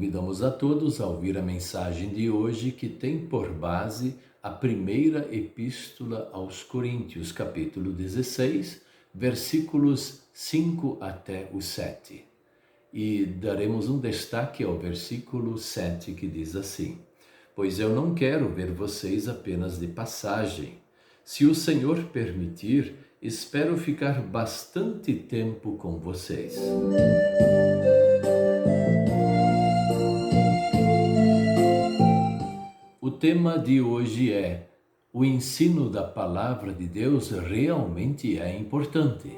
Convidamos a todos a ouvir a mensagem de hoje, que tem por base a primeira epístola aos Coríntios, capítulo 16, versículos 5 até o 7. E daremos um destaque ao versículo 7, que diz assim: Pois eu não quero ver vocês apenas de passagem. Se o Senhor permitir, espero ficar bastante tempo com vocês. O tema de hoje é: o ensino da palavra de Deus realmente é importante.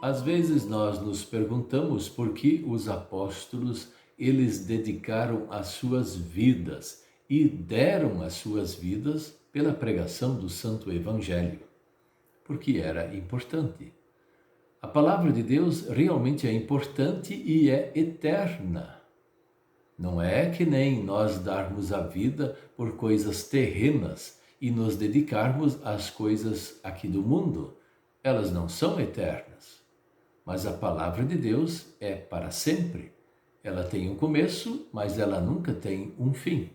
Às vezes nós nos perguntamos por que os apóstolos, eles dedicaram as suas vidas e deram as suas vidas pela pregação do Santo Evangelho. Porque era importante. A palavra de Deus realmente é importante e é eterna. Não é que nem nós darmos a vida por coisas terrenas e nos dedicarmos às coisas aqui do mundo. Elas não são eternas. Mas a palavra de Deus é para sempre. Ela tem um começo, mas ela nunca tem um fim.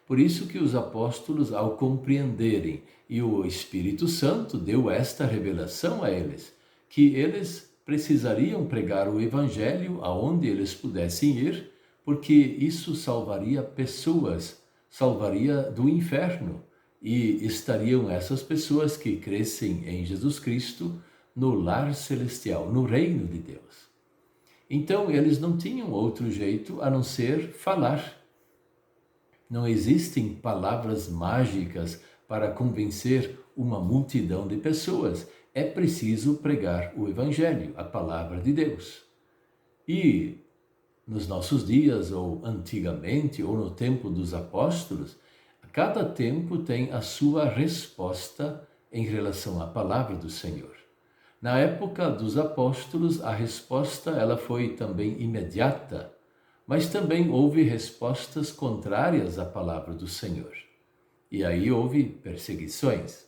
Por isso que os apóstolos, ao compreenderem, e o Espírito Santo deu esta revelação a eles, que eles precisariam pregar o Evangelho aonde eles pudessem ir, porque isso salvaria pessoas, salvaria do inferno, e estariam essas pessoas que crescem em Jesus Cristo no lar celestial, no reino de Deus. Então, eles não tinham outro jeito a não ser falar. Não existem palavras mágicas para convencer uma multidão de pessoas. É preciso pregar o Evangelho, a palavra de Deus. E nos nossos dias, ou antigamente, ou no tempo dos apóstolos, cada tempo tem a sua resposta em relação à palavra do Senhor. Na época dos apóstolos, a resposta ela foi também imediata, mas também houve respostas contrárias à palavra do Senhor. E aí houve perseguições.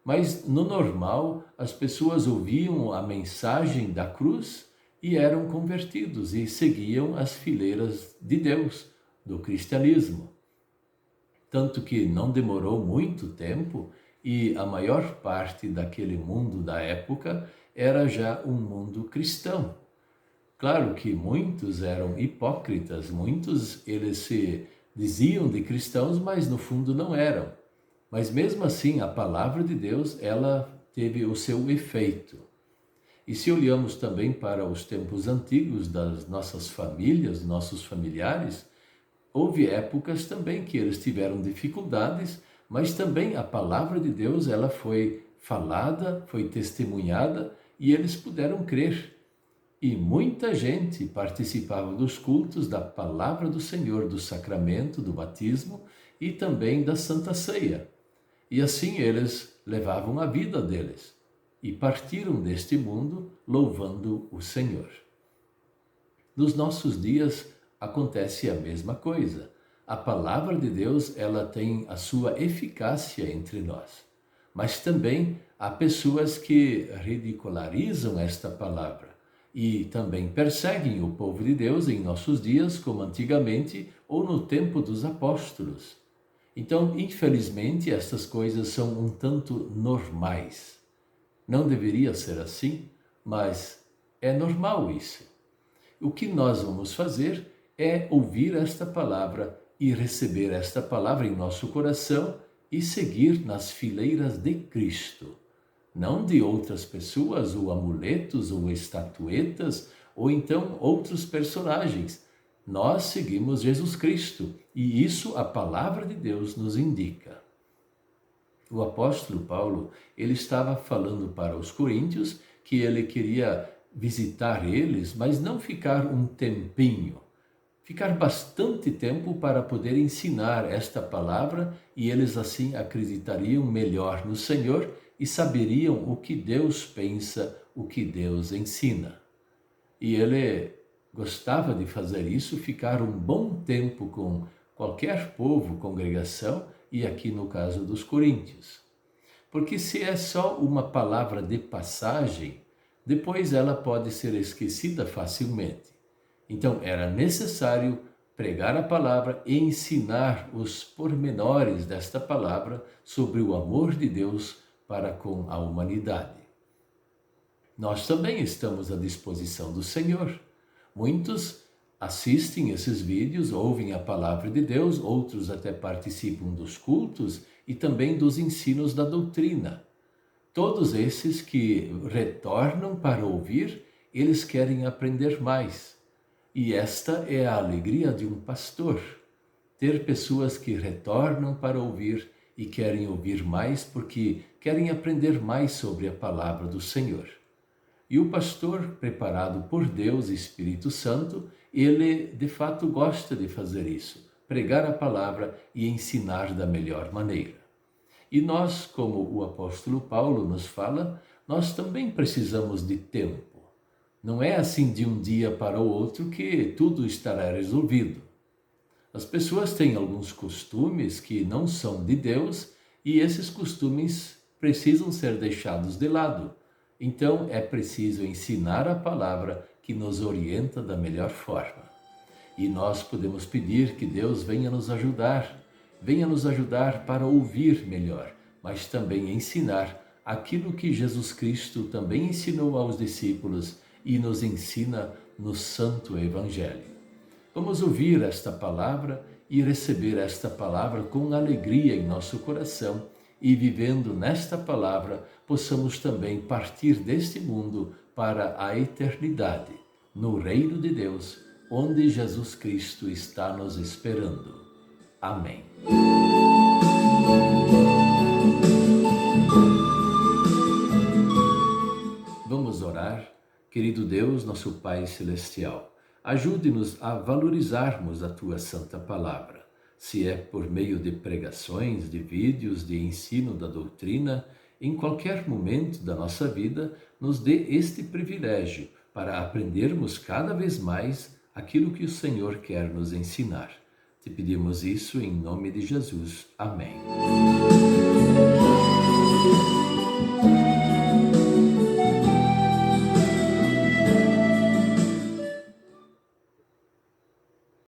Mas no normal, as pessoas ouviam a mensagem da cruz e eram convertidos e seguiam as fileiras de Deus, do cristianismo. Tanto que não demorou muito tempo e a maior parte daquele mundo da época era já um mundo cristão. Claro que muitos eram hipócritas, muitos eles se diziam de cristãos, mas no fundo não eram. Mas mesmo assim, a palavra de Deus, ela teve o seu efeito. E se olhamos também para os tempos antigos das nossas famílias, nossos familiares, houve épocas também que eles tiveram dificuldades, mas também a palavra de Deus, ela foi falada, foi testemunhada e eles puderam crer. E muita gente participava dos cultos da palavra do Senhor, do sacramento, do batismo e também da Santa Ceia. E assim eles levavam a vida deles e partiram deste mundo louvando o Senhor. Nos nossos dias acontece a mesma coisa. A palavra de Deus, ela tem a sua eficácia entre nós. Mas também há pessoas que ridicularizam esta palavra e também perseguem o povo de Deus em nossos dias, como antigamente ou no tempo dos apóstolos. Então, infelizmente, estas coisas são um tanto normais. Não deveria ser assim, mas é normal isso. O que nós vamos fazer é ouvir esta palavra e receber esta palavra em nosso coração e seguir nas fileiras de Cristo. Não de outras pessoas, ou amuletos, ou estatuetas, ou então outros personagens. Nós seguimos Jesus Cristo e isso a palavra de Deus nos indica. O apóstolo Paulo, ele estava falando para os coríntios que ele queria visitar eles, mas não ficar um tempinho. Ficar bastante tempo para poder ensinar esta palavra e eles assim acreditariam melhor no Senhor e saberiam o que Deus pensa, o que Deus ensina. E ele gostava de fazer isso, ficar um bom tempo com qualquer povo, congregação, e aqui no caso dos coríntios. Porque se é só uma palavra de passagem, depois ela pode ser esquecida facilmente. Então era necessário pregar a palavra e ensinar os pormenores desta palavra sobre o amor de Deus para com a humanidade. Nós também estamos à disposição do Senhor. Muitos assistem esses vídeos, ouvem a palavra de Deus, outros até participam dos cultos e também dos ensinos da doutrina. Todos esses que retornam para ouvir, eles querem aprender mais. E esta é a alegria de um pastor, ter pessoas que retornam para ouvir e querem ouvir mais porque querem aprender mais sobre a palavra do Senhor. E o pastor, preparado por Deus e Espírito Santo, ele de fato gosta de fazer isso, pregar a palavra e ensinar da melhor maneira. E nós, como o apóstolo Paulo nos fala, nós também precisamos de tempo. Não é assim de um dia para o outro que tudo estará resolvido. As pessoas têm alguns costumes que não são de Deus e esses costumes precisam ser deixados de lado. Então é preciso ensinar a palavra que nos orienta da melhor forma. E nós podemos pedir que Deus venha nos ajudar para ouvir melhor, mas também ensinar aquilo que Jesus Cristo também ensinou aos discípulos e nos ensina no Santo Evangelho. Vamos ouvir esta palavra e receber esta palavra com alegria em nosso coração e vivendo nesta palavra possamos também partir deste mundo para a eternidade, no reino de Deus, onde Jesus Cristo está nos esperando. Amém. Vamos orar. Querido Deus, nosso Pai Celestial, ajude-nos a valorizarmos a Tua Santa Palavra. Se é por meio de pregações, de vídeos, de ensino da doutrina, em qualquer momento da nossa vida, nos dê este privilégio para aprendermos cada vez mais aquilo que o Senhor quer nos ensinar. Te pedimos isso em nome de Jesus. Amém.